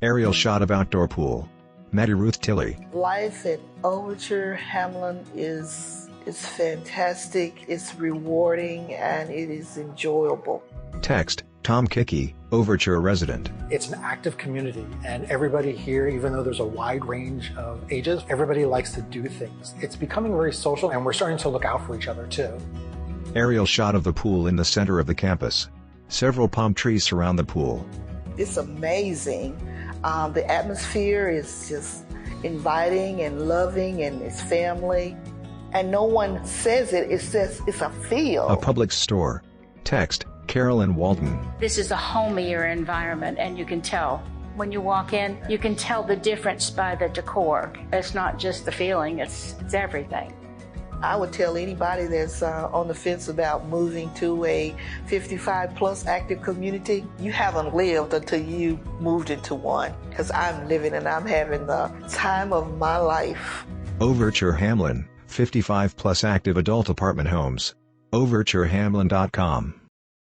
Aerial shot of outdoor pool. Maddie Ruth Tilley. Life at Overture Hamlin is fantastic, it's rewarding, and it is enjoyable. Text, Tom Kickey, Overture resident. It's an active community, and everybody here, even though there's a wide range of ages, everybody likes to do things. It's becoming very social, and we're starting to look out for each other too. Aerial shot of the pool in the center of the campus. Several palm trees surround the pool. It's amazing. The atmosphere is just inviting and loving, and it's family. And no one says it, it's just, it's a feel. A Publix store. Text, Carolyn Walton. This is a homier environment, and you can tell. When you walk in, you can tell the difference by the decor. It's not just the feeling, it's everything. I would tell anybody that's on the fence about moving to a 55-plus active community, you haven't lived until you moved into one. Because I'm living and I'm having the time of my life. Overture Hamlin, 55-plus active adult apartment homes. OvertureHamlin.com